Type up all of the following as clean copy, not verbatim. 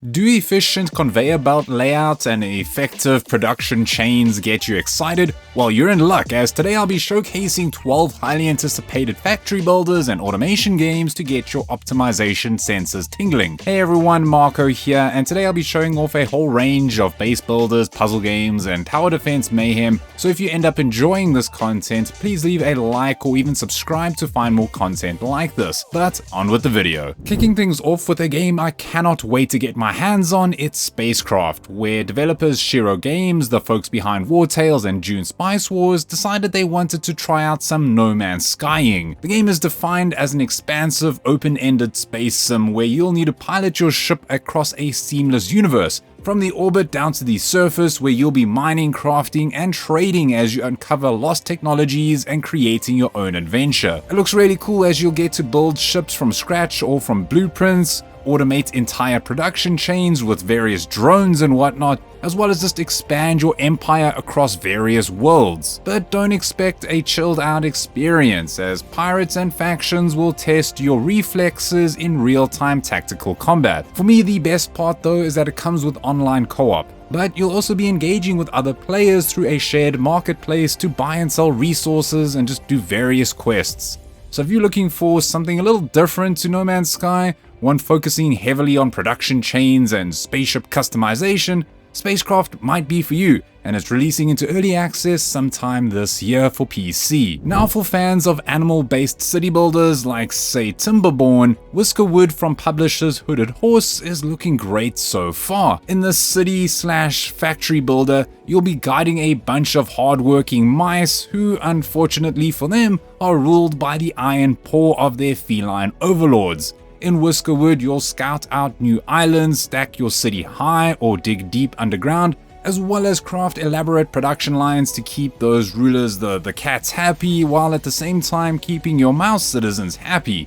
Do efficient conveyor belt layouts and effective production chains get you excited? Well, you're in luck, as today I'll be showcasing 12 highly anticipated factory builders and automation games to get your optimization senses tingling. Hey everyone, Marco here, and today I'll be showing off a whole range of base builders, puzzle games, and tower defense mayhem. So if you end up enjoying this content, please leave a like or even subscribe to find more content like this. But on with the video. Kicking things off with a game I cannot wait to get my hands on, it's SpaceCraft, where developers Shiro Games, the folks behind War Tales and June Spice Wars, decided they wanted to try out some No Man's Skying. The game is defined as an expansive, open-ended space sim where you'll need to pilot your ship across a seamless universe, from the orbit down to the surface, where you'll be mining, crafting, and trading as you uncover lost technologies and creating your own adventure. It looks really cool as you'll get to build ships from scratch or from blueprints, automate entire production chains with various drones and whatnot, as well as just expand your empire across various worlds. But don't expect a chilled out experience, as pirates and factions will test your reflexes in real-time tactical combat. For me, the best part though is that it comes with online co-op, but you'll also be engaging with other players through a shared marketplace to buy and sell resources and just do various quests. So if you're looking for something a little different to No Man's Sky, one focusing heavily on production chains and spaceship customization, SpaceCraft might be for you, and it's releasing into early access sometime this year for PC. Now for fans of animal-based city builders like, say, Timberborn, Whiskerwood from publishers Hooded Horse is looking great so far. In this city/factory builder, you'll be guiding a bunch of hardworking mice who, unfortunately for them, are ruled by the iron paw of their feline overlords. In Whiskerwood, you'll scout out new islands, stack your city high, or dig deep underground, as well as craft elaborate production lines to keep those rulers, the cats, happy, while at the same time keeping your mouse citizens happy.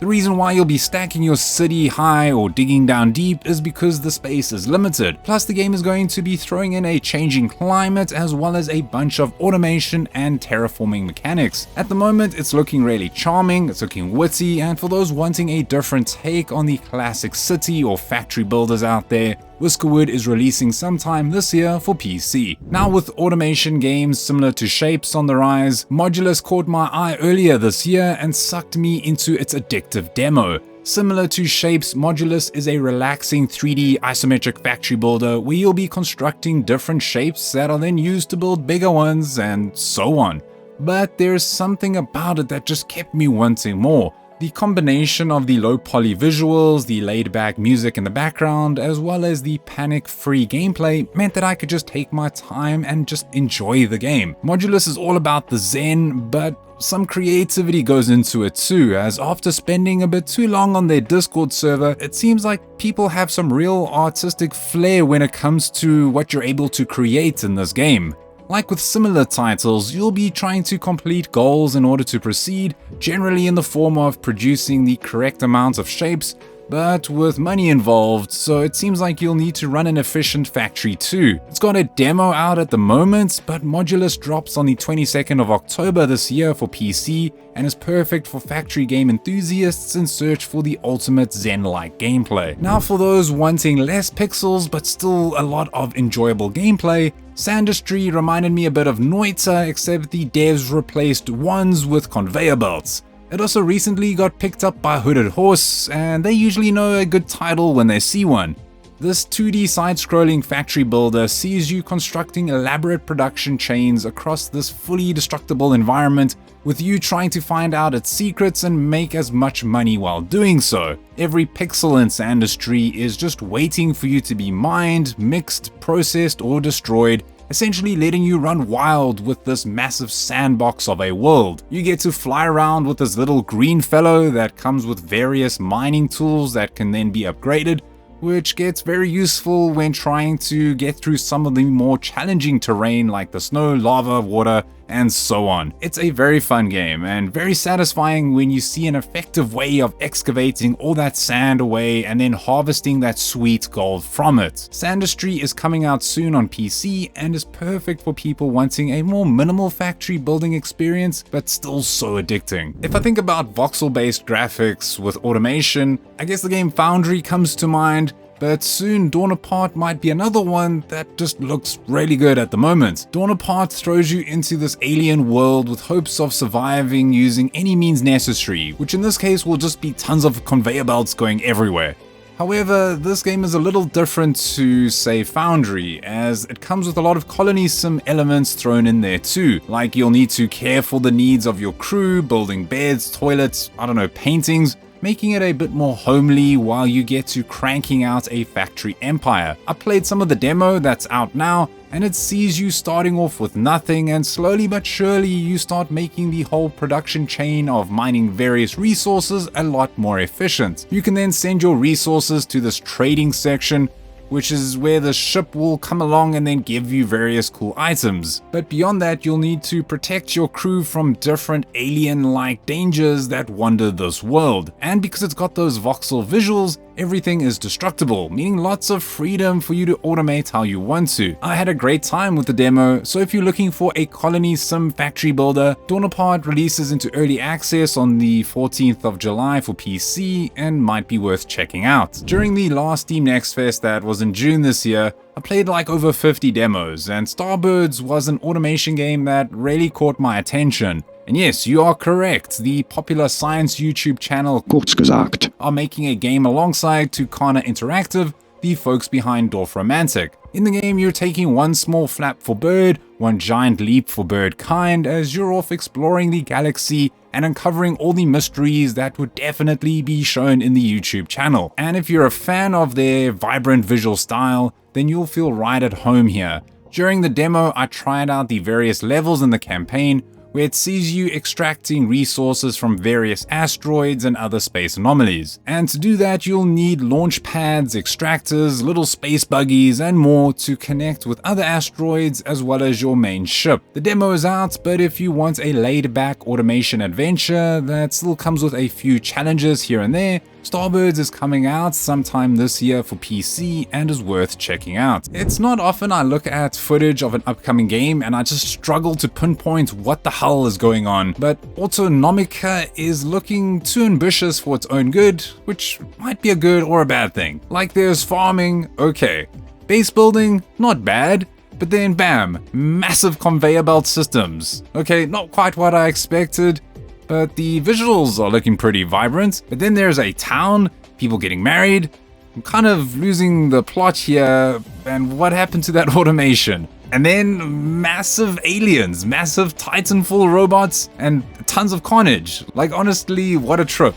The reason why you'll be stacking your city high or digging down deep is because the space is limited. Plus, the game is going to be throwing in a changing climate as well as a bunch of automation and terraforming mechanics. At the moment, it's looking really charming, it's looking witty, and for those wanting a different take on the classic city or factory builders out there, Whiskerwood is releasing sometime this year for PC. Now with automation games similar to Shapes on the rise, Modulus caught my eye earlier this year and sucked me into its addictive demo. Similar to Shapes, Modulus is a relaxing 3D isometric factory builder where you'll be constructing different shapes that are then used to build bigger ones and so on. But there's something about it that just kept me wanting more. The combination of the low poly visuals, the laid back music in the background, as well as the panic-free gameplay meant that I could just take my time and just enjoy the game. Modulus is all about the zen, but some creativity goes into it too, as after spending a bit too long on their Discord server, it seems like people have some real artistic flair when it comes to what you're able to create in this game. Like with similar titles, you'll be trying to complete goals in order to proceed, generally in the form of producing the correct amount of shapes, but with money involved, so it seems like you'll need to run an efficient factory too. It's got a demo out at the moment, but Modulus drops on the 22nd of October this year for PC and is perfect for factory game enthusiasts in search for the ultimate Zen-like gameplay. Now for those wanting less pixels but still a lot of enjoyable gameplay, Sandustry reminded me a bit of Noita, except the devs replaced wands with conveyor belts. It also recently got picked up by Hooded Horse, and they usually know a good title when they see one. This 2D side-scrolling factory builder sees you constructing elaborate production chains across this fully destructible environment, with you trying to find out its secrets and make as much money while doing so. Every pixel in Sandustry is just waiting for you to be mined, mixed, processed, or destroyed, essentially letting you run wild with this massive sandbox of a world. You get to fly around with this little green fellow that comes with various mining tools that can then be upgraded, which gets very useful when trying to get through some of the more challenging terrain like the snow, lava, water, and so on. It's a very fun game and very satisfying when you see an effective way of excavating all that sand away and then harvesting that sweet gold from it. Sandustry is coming out soon on PC and is perfect for people wanting a more minimal factory building experience but still so addicting. If I think about voxel based graphics with automation, I guess the game Foundry comes to mind, but soon Dawn Apart might be another one that just looks really good at the moment. Dawn Apart throws you into this alien world with hopes of surviving using any means necessary, which in this case will just be tons of conveyor belts going everywhere. However, this game is a little different to, say, Foundry, as it comes with a lot of colony sim elements thrown in there too. Like you'll need to care for the needs of your crew, building beds, toilets, paintings, making it a bit more homely while you get to cranking out a factory empire. I played some of the demo that's out now, and it sees you starting off with nothing, and slowly but surely you start making the whole production chain of mining various resources a lot more efficient. You can then send your resources to this trading section, which is where the ship will come along and then give you various cool items. But beyond that, you'll need to protect your crew from different alien-like dangers that wander this world. And because it's got those voxel visuals, everything is destructible, meaning lots of freedom for you to automate how you want to. I had a great time with the demo, so if you're looking for a colony sim factory builder, Dawn Apart releases into early access on the 14th of July for PC and might be worth checking out. During the last Steam Next Fest that was in June this year, I played like over 50 demos, and Starbirds was an automation game that really caught my attention. And yes, you are correct, the popular science YouTube channel Kurz gesagt are making a game alongside Tucana Interactive, the folks behind Dorf Romantic. In the game, you're taking one small flap for bird, one giant leap for bird kind, as you're off exploring the galaxy and uncovering all the mysteries that would definitely be shown in the YouTube channel. And if you're a fan of their vibrant visual style, then you'll feel right at home here. During the demo, I tried out the various levels in the campaign, where it sees you extracting resources from various asteroids and other space anomalies. And to do that, you'll need launch pads, extractors, little space buggies, and more to connect with other asteroids as well as your main ship. The demo is out, but if you want a laid-back automation adventure that still comes with a few challenges here and there, Starbirds is coming out sometime this year for PC and is worth checking out. It's not often I look at footage of an upcoming game and I just struggle to pinpoint what the hell is going on, but Autonomica is looking too ambitious for its own good, which might be a good or a bad thing. Like there's farming, okay. Base building, not bad. But then bam, massive conveyor belt systems. Okay, not quite what I expected, but the visuals are looking pretty vibrant. But then there's a town, people getting married. I'm kind of losing the plot here, and what happened to that automation? And then massive aliens, massive Titanfall robots, and tons of carnage. Like honestly, what a trip.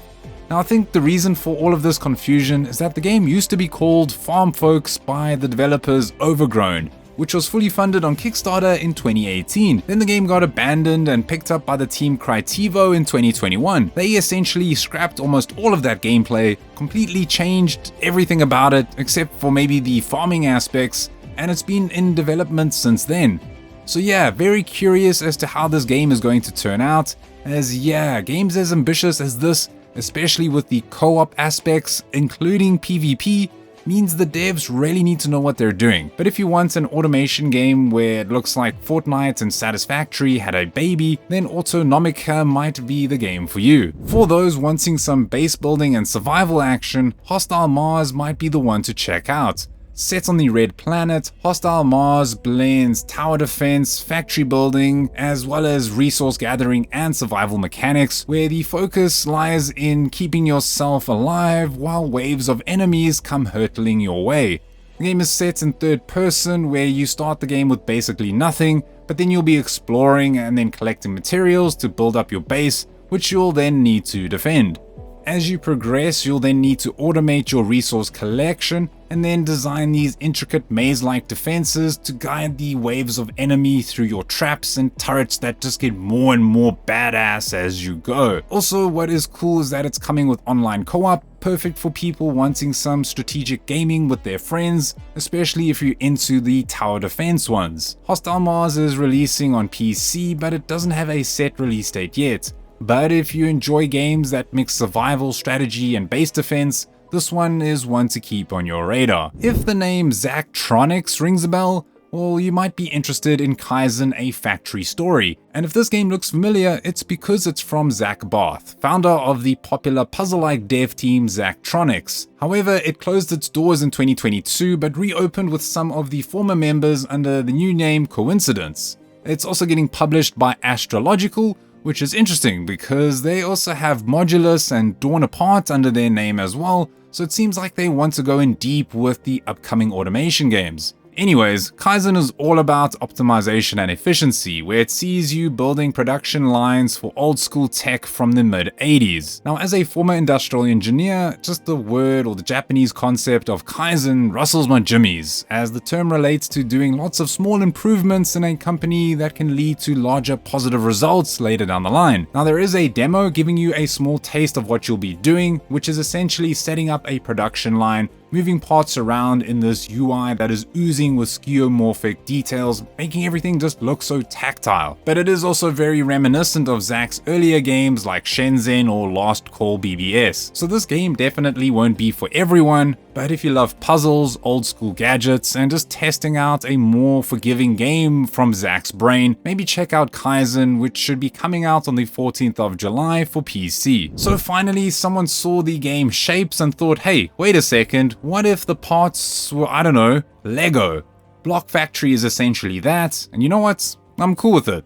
Now I think the reason for all of this confusion is that the game used to be called Farm Folks by the developers Overgrown, which was fully funded on Kickstarter in 2018. Then the game got abandoned and picked up by the team Crytivo in 2021. They essentially scrapped almost all of that gameplay, completely changed everything about it except for maybe the farming aspects, and it's been in development since then. So yeah, very curious as to how this game is going to turn out, as yeah, games as ambitious as this, especially with the co-op aspects, including PvP, means the devs really need to know what they're doing. But if you want an automation game where it looks like Fortnite and Satisfactory had a baby, then Autonomica might be the game for you. For those wanting some base building and survival action, Hostile Mars might be the one to check out. Set on the Red Planet, Hostile Mars blends tower defense, factory building, as well as resource gathering and survival mechanics, where the focus lies in keeping yourself alive while waves of enemies come hurtling your way. The game is set in third person, where you start the game with basically nothing, but then you'll be exploring and then collecting materials to build up your base, which you'll then need to defend. As you progress, you'll then need to automate your resource collection and then design these intricate maze-like defenses to guide the waves of enemy through your traps and turrets that just get more and more badass as you go. Also, what is cool is that it's coming with online co-op, perfect for people wanting some strategic gaming with their friends, especially if you're into the tower defense ones. Hostile Mars is releasing on PC, but it doesn't have a set release date yet. But if you enjoy games that mix survival, strategy, and base defense, this one is one to keep on your radar. If the name Zachtronics rings a bell, Well, you might be interested in Kaizen, a factory story. And if this game looks familiar, it's because it's from Zach Barth, founder of the popular puzzle-like dev team Zachtronics. However, it closed its doors in 2022 but reopened with some of the former members under the new name Coincidence. It's also getting published by Astrological, which is interesting because they also have Modulus and Dawn Apart under their name as well, so it seems like they want to go in deep with the upcoming automation games. Anyways, Kaizen is all about optimization and efficiency, where it sees you building production lines for old school tech from the mid-80s. Now, as a former industrial engineer, just the word or the Japanese concept of Kaizen rustles my jimmies, as the term relates to doing lots of small improvements in a company that can lead to larger positive results later down the line. Now, there is a demo giving you a small taste of what you'll be doing, which is essentially setting up a production line, moving parts around in this UI that is oozing with skeuomorphic details, making everything just look so tactile. But it is also very reminiscent of Zach's earlier games like Shenzhen or Last Call BBS. So this game definitely won't be for everyone, but if you love puzzles, old school gadgets, and just testing out a more forgiving game from Zach's brain, maybe check out Kaizen, which should be coming out on the 14th of July for PC. So finally, someone saw the game Shapes and thought, hey, wait a second, what if the parts were, I don't know, Lego? Block Factory is essentially that, and you know what? I'm cool with it.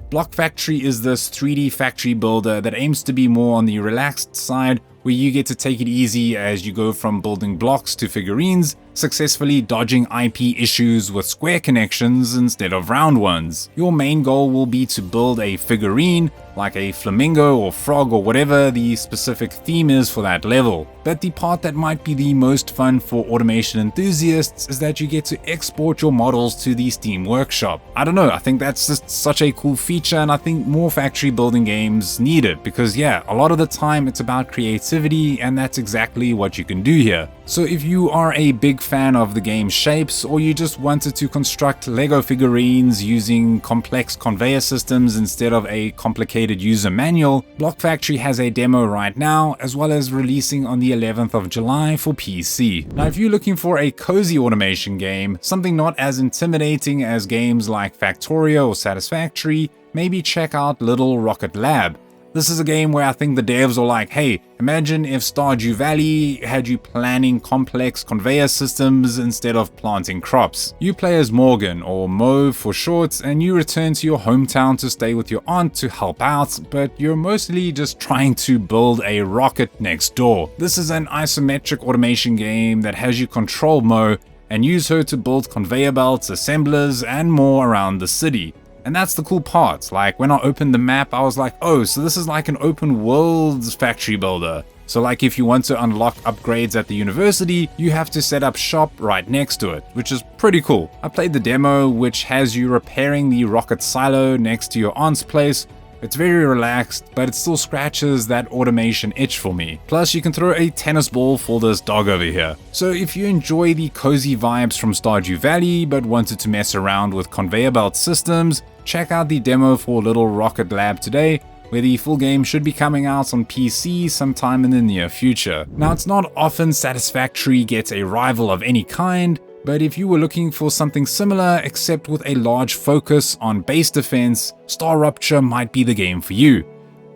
Block Factory is this 3D factory builder that aims to be more on the relaxed side, where you get to take it easy as you go from building blocks to figurines, successfully dodging IP issues with square connections instead of round ones. Your main goal will be to build a figurine, like a flamingo or frog or whatever the specific theme is for that level. But the part that might be the most fun for automation enthusiasts is that you get to export your models to the Steam Workshop. I don't know, I think that's just such a cool feature, and I think more factory building games need it because yeah, a lot of the time it's about creativity, and that's exactly what you can do here. So if you are a big fan of the game Shapes, or you just wanted to construct Lego figurines using complex conveyor systems instead of a complicated user manual, Block Factory has a demo right now, as well as releasing on the 11th of July for PC. Now if you're looking for a cozy automation game, something not as intimidating as games like Factorio or Satisfactory, maybe check out Little Rocket Lab. This is a game where I think the devs are like, hey, imagine if Stardew Valley had you planning complex conveyor systems instead of planting crops. You play as Morgan, or Mo for short, and you return to your hometown to stay with your aunt to help out, but you're mostly just trying to build a rocket next door. This is an isometric automation game that has you control Mo and use her to build conveyor belts, assemblers, and more around the city. And that's the cool part. Like when I opened the map, I was like, oh, so this is like an open world factory builder. So like if you want to unlock upgrades at the university, you have to set up shop right next to it, which is pretty cool. I played the demo, which has you repairing the rocket silo next to your aunt's place. It's very relaxed, but it still scratches that automation itch for me. Plus, you can throw a tennis ball for this dog over here. So if you enjoy the cozy vibes from Stardew Valley, but wanted to mess around with conveyor belt systems, check out the demo for Little Rocket Lab today, where the full game should be coming out on PC sometime in the near future. Now, it's not often Satisfactory gets a rival of any kind, but if you were looking for something similar except with a large focus on base defense, StarRupture might be the game for you.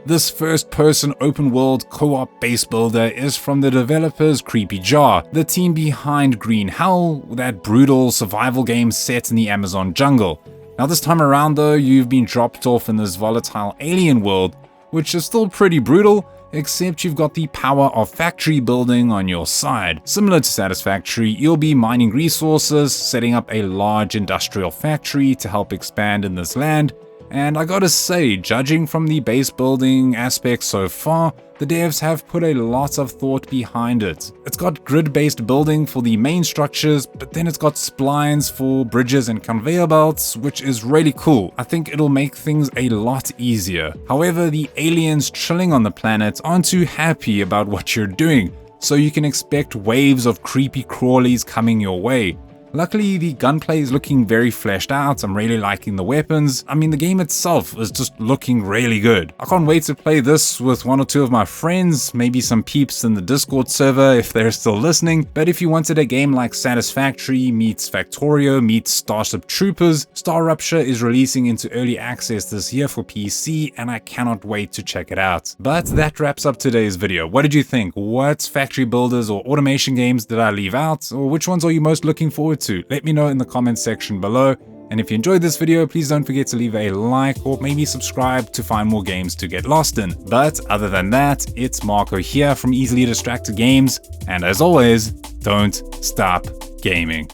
This first-person open-world co-op base builder is from the developers Creepy Jar, the team behind Green Hell, that brutal survival game set in the Amazon jungle. Now this time around though, you've been dropped off in this volatile alien world, which is still pretty brutal, except you've got the power of factory building on your side. Similar to Satisfactory, you'll be mining resources, setting up a large industrial factory to help expand in this land, and I gotta say, judging from the base building aspects so far, the devs have put a lot of thought behind it. It's got grid-based building for the main structures, but then it's got splines for bridges and conveyor belts, which is really cool. I think it'll make things a lot easier. However, the aliens chilling on the planet aren't too happy about what you're doing, so you can expect waves of creepy crawlies coming your way. Luckily, the gunplay is looking very fleshed out. I'm really liking the weapons. I mean, the game itself is just looking really good. I can't wait to play this with one or two of my friends, maybe some peeps in the Discord server if they're still listening. But if you wanted a game like Satisfactory meets Factorio meets Starship Troopers, StarRupture is releasing into early access this year for PC, and I cannot wait to check it out. But that wraps up today's video. What did you think? What factory builders or automation games did I leave out? Or which ones are you most looking forward to? Let me know in the comments section below. And if you enjoyed this video, please don't forget to leave a like or maybe subscribe to find more games to get lost in. But other than that, it's Marco here from Easily Distracted Games, and as always, don't stop gaming.